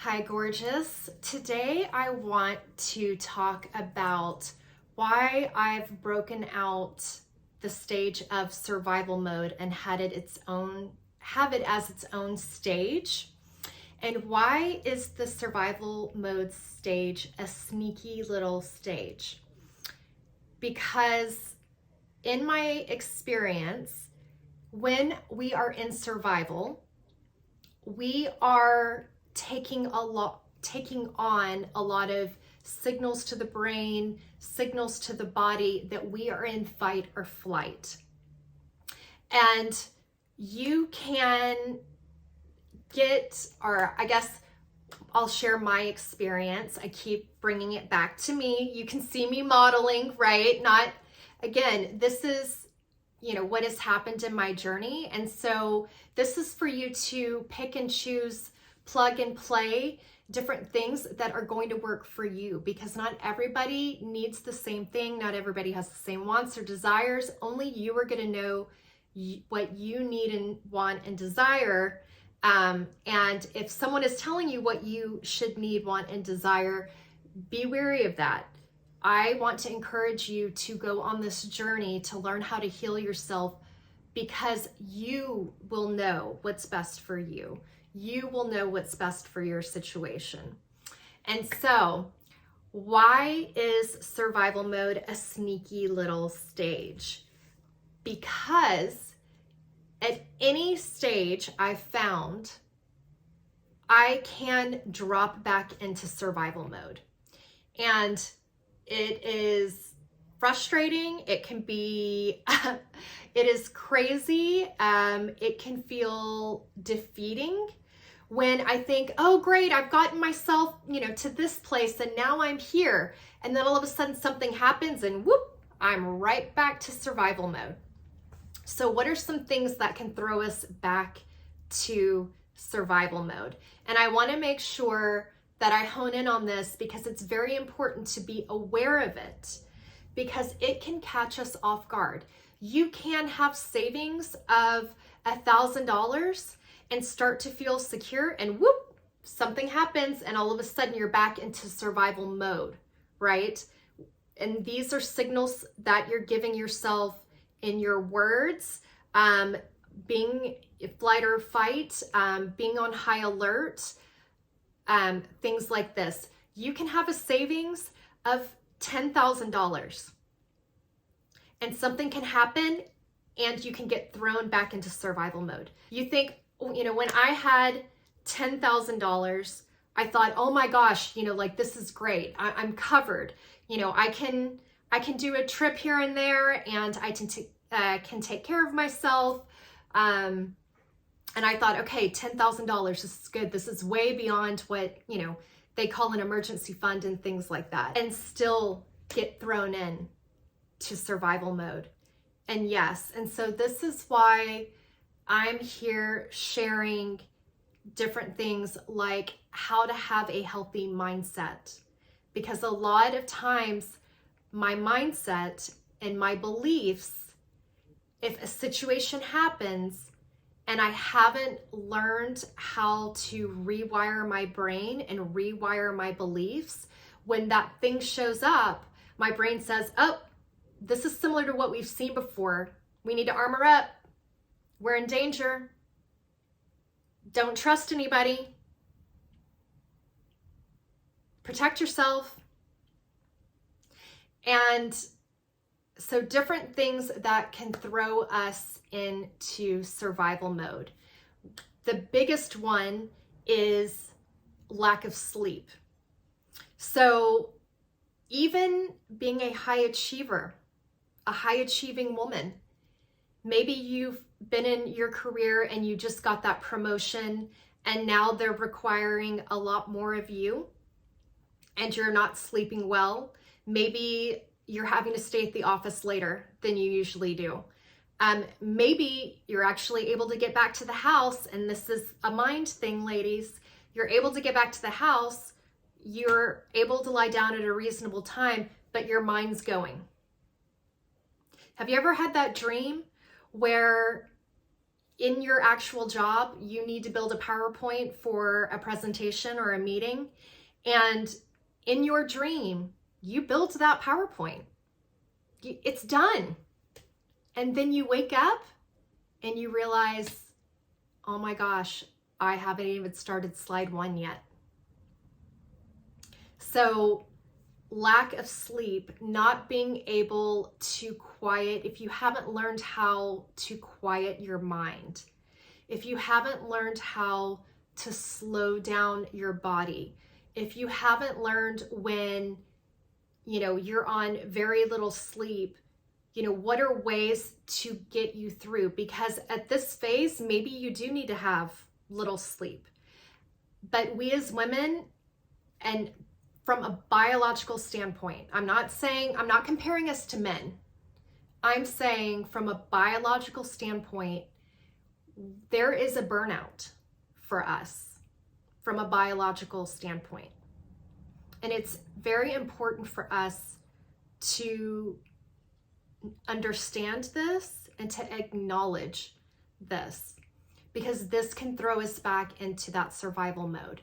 Hi, gorgeous. Today I want to talk about why I've broken out the stage of survival mode and have it as its own stage. And why is the survival mode stage a sneaky little stage? Because in my experience, when we are in survival, we are taking on a lot of signals to the brain, signals to the body that we are in fight or flight. And you can I'll share my experience. I keep bringing it back to me. You can see me modeling, right? This is what has happened in my journey. And so this is for you to pick and choose, plug and play different things that are going to work for you, because not everybody needs the same thing. Not everybody has the same wants or desires. Only you are going to know what you need and want and desire. And if someone is telling you what you should need, want, and desire, be wary of that. I want to encourage you to go on this journey to learn how to heal yourself, because you will know what's best for you. You will know what's best for your situation. And so, why is survival mode a sneaky little stage? Because at any stage I've found, I can drop back into survival mode. And it is frustrating. It can be, it is crazy. It can feel defeating when I think, oh, great, I've gotten myself, to this place and now I'm here. And then all of a sudden something happens and whoop, I'm right back to survival mode. So what are some things that can throw us back to survival mode? And I want to make sure that I hone in on this, because it's very important to be aware of it, because it can catch us off guard. You can have savings of $1,000 and start to feel secure, and whoop, something happens and all of a sudden you're back into survival mode, right? And these are signals that you're giving yourself in your words, being flight or fight, being on high alert, things like this. You can have a savings of $10,000 and something can happen and you can get thrown back into survival mode. You think, when I had $10,000, I thought, oh my gosh, this is great. I'm covered. I can do a trip here and there, and I can take care of myself. And I thought, okay, $10,000, this is good. This is way beyond what, they call an emergency fund and things like that, and still get thrown in to survival mode. And yes, and so this is why I'm here sharing different things like how to have a healthy mindset, because a lot of times my mindset and my beliefs, if a situation happens and I haven't learned how to rewire my brain and rewire my beliefs, when that thing shows up, my brain says, oh, this is similar to what we've seen before. We need to armor up. We're in danger. Don't trust anybody. Protect yourself. And so different things that can throw us into survival mode. The biggest one is lack of sleep. So even being a high achiever, a high achieving woman, maybe you've been in your career and you just got that promotion and now they're requiring a lot more of you and you're not sleeping well. Maybe you're having to stay at the office later than you usually do. Maybe you're actually able to get back to the house, and this is a mind thing, ladies. You're able to get back to the house, you're able to lie down at a reasonable time, but your mind's going. Have you ever had that dream where in your actual job, you need to build a PowerPoint for a presentation or a meeting. And in your dream, you built that PowerPoint. It's done. And then you wake up and you realize, oh my gosh, I haven't even started slide 1 yet. So lack of sleep, not being able to quiet, if you haven't learned how to quiet your mind, if you haven't learned how to slow down your body, if you haven't learned when, you're on very little sleep, what are ways to get you through? Because at this phase, maybe you do need to have little sleep. But we as women, and from a biological standpoint, I'm not comparing us to men. I'm saying from a biological standpoint, there is a burnout for us from a biological standpoint. And it's very important for us to understand this and to acknowledge this, because this can throw us back into that survival mode.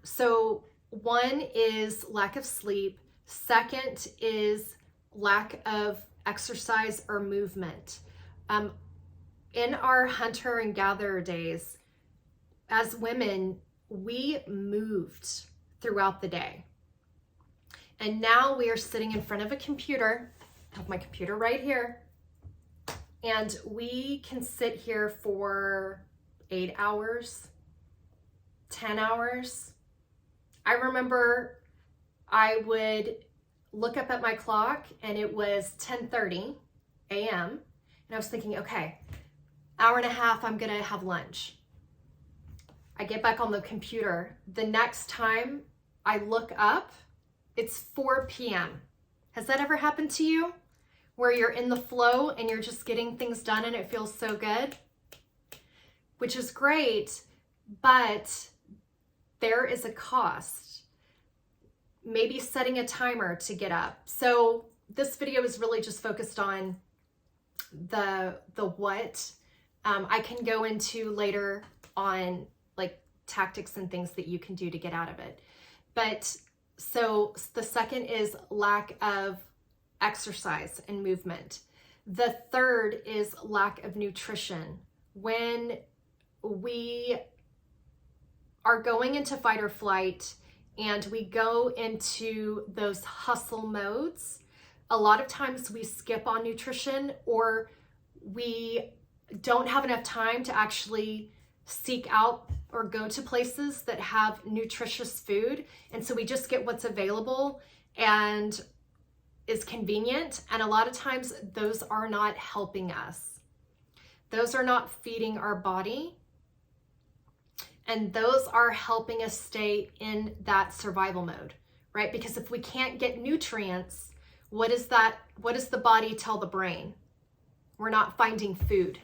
So 1 is lack of sleep. 2nd is lack of exercise or movement. In our hunter and gatherer days, as women, we moved throughout the day. And now we are sitting in front of a computer. I have my computer right here. And we can sit here for 8 hours, 10 hours. I remember I would look up at my clock and it was 10:30 a.m. And I was thinking, okay, hour and a half, I'm gonna have lunch. I get back on the computer. The next time I look up, it's 4 p.m. Has that ever happened to you? Where you're in the flow and you're just getting things done and it feels so good? Which is great, but there is a cost. Maybe setting a timer to get up. So this video is really just focused on the what. I can go into later on like tactics and things that you can do to get out of it. But so the 2nd is lack of exercise and movement. The 3rd is lack of nutrition. When we are going into fight or flight and we go into those hustle modes, a lot of times we skip on nutrition, or we don't have enough time to actually seek out or go to places that have nutritious food. And so we just get what's available and is convenient. And a lot of times those are not helping us. Those are not feeding our body. And those are helping us stay in that survival mode, right? Because if we can't get nutrients, what does the body tell the brain? We're not finding food.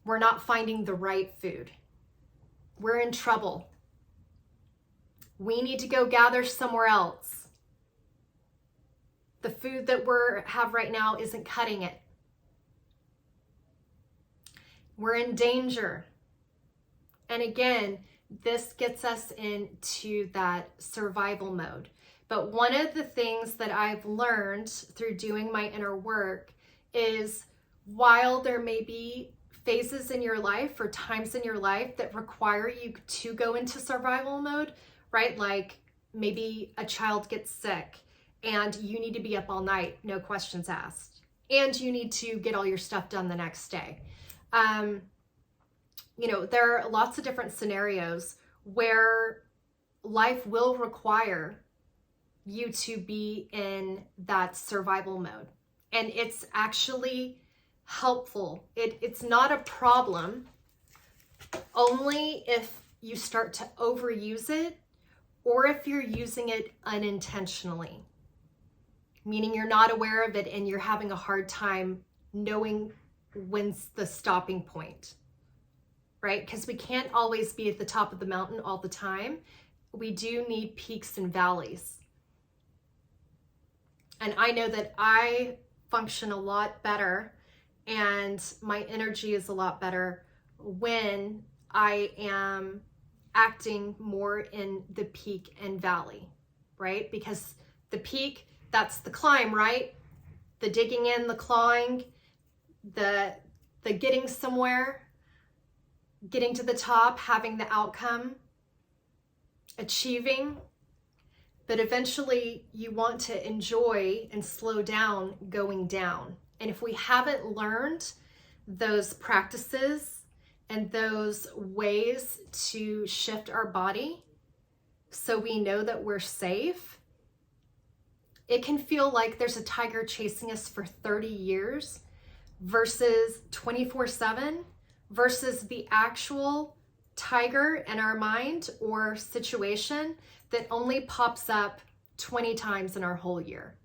We're not finding the right food. We're in trouble. We need to go gather somewhere else. The food that we have right now isn't cutting it. We're in danger. And again, this gets us into that survival mode. But one of the things that I've learned through doing my inner work is, while there may be phases in your life or times in your life that require you to go into survival mode, right? Like maybe a child gets sick and you need to be up all night, no questions asked. And you need to get all your stuff done the next day. There are lots of different scenarios where life will require you to be in that survival mode. And it's actually helpful. It's not a problem only if you start to overuse it, or if you're using it unintentionally, meaning you're not aware of it and you're having a hard time knowing when's the stopping point, right? Because we can't always be at the top of the mountain all the time. We do need peaks and valleys. And I know that I function a lot better and my energy is a lot better when I am acting more in the peak and valley, right? Because the peak, that's the climb, right? The digging in, the clawing, the getting somewhere, getting to the top, having the outcome, achieving. But eventually you want to enjoy and slow down going down. And if we haven't learned those practices and those ways to shift our body so we know that we're safe, it can feel like there's a tiger chasing us for 30 years versus 24/7 versus the actual tiger in our mind or situation that only pops up 20 times in our whole year.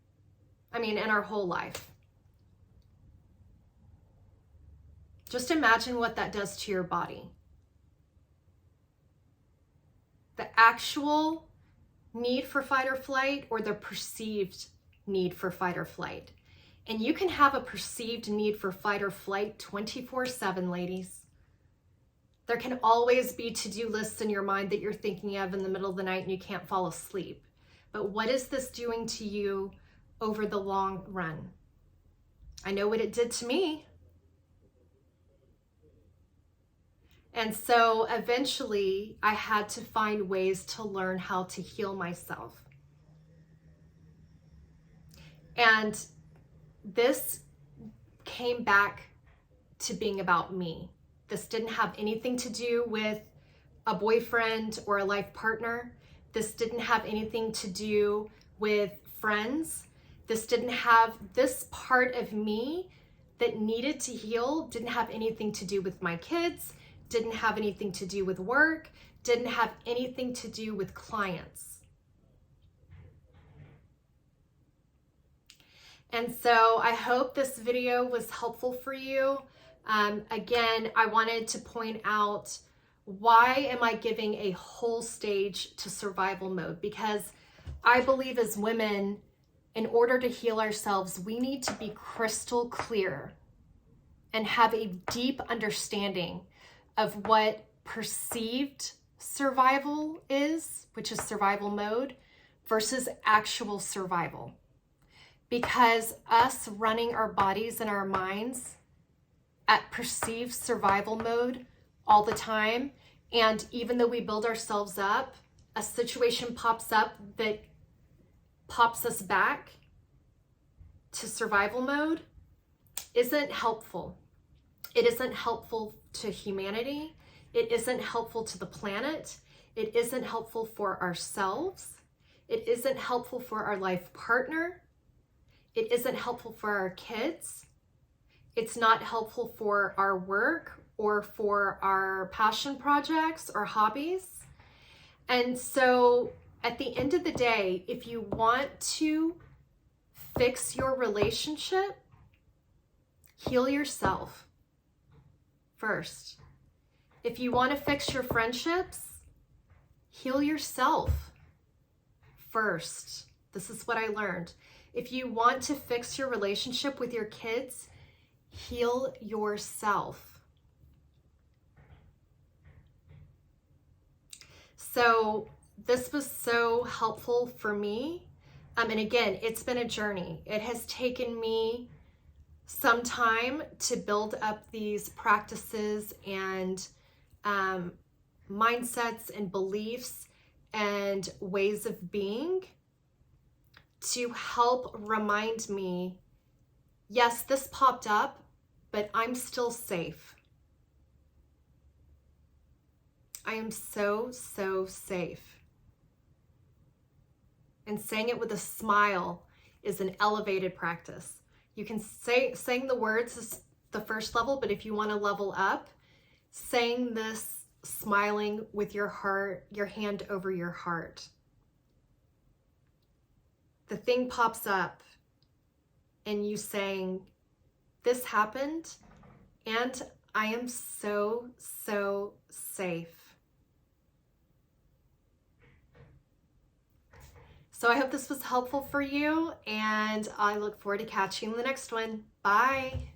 I mean, in our whole life. Just imagine what that does to your body. The actual need for fight or flight or the perceived need for fight or flight. And you can have a perceived need for fight or flight 24/7, ladies. There can always be to-do lists in your mind that you're thinking of in the middle of the night and you can't fall asleep. But what is this doing to you over the long run? I know what it did to me. And so eventually I had to find ways to learn how to heal myself. And this came back to being about me. This didn't have anything to do with a boyfriend or a life partner. This didn't have anything to do with friends. This part of me that needed to heal didn't have anything to do with my kids, didn't have anything to do with work, didn't have anything to do with clients. And so I hope this video was helpful for you. Again, I wanted to point out, why am I giving a whole stage to survival mode? Because I believe as women, in order to heal ourselves, we need to be crystal clear and have a deep understanding of what perceived survival is, which is survival mode, versus actual survival. Because us running our bodies and our minds at perceived survival mode all the time, and even though we build ourselves up, a situation pops up that pops us back to survival mode, isn't helpful. It isn't helpful to humanity. It isn't helpful to the planet. It isn't helpful for ourselves. It isn't helpful for our life partner. It isn't helpful for our kids. It's not helpful for our work or for our passion projects or hobbies. And so at the end of the day, if you want to fix your relationship, heal yourself first. If you want to fix your friendships, heal yourself first. This is what I learned. If you want to fix your relationship with your kids, heal yourself. So this was so helpful for me. And again, it's been a journey. It has taken me some time to build up these practices and mindsets and beliefs and ways of being to help remind me, yes, this popped up, but I'm still safe. I am so, so safe. And saying it with a smile is an elevated practice. You can saying the words is the first level, but if you want to level up, saying this smiling with your heart, your hand over your heart. The thing pops up and you saying, this happened and I am so, so safe. So I hope this was helpful for you, and I look forward to catching you in the next one. Bye.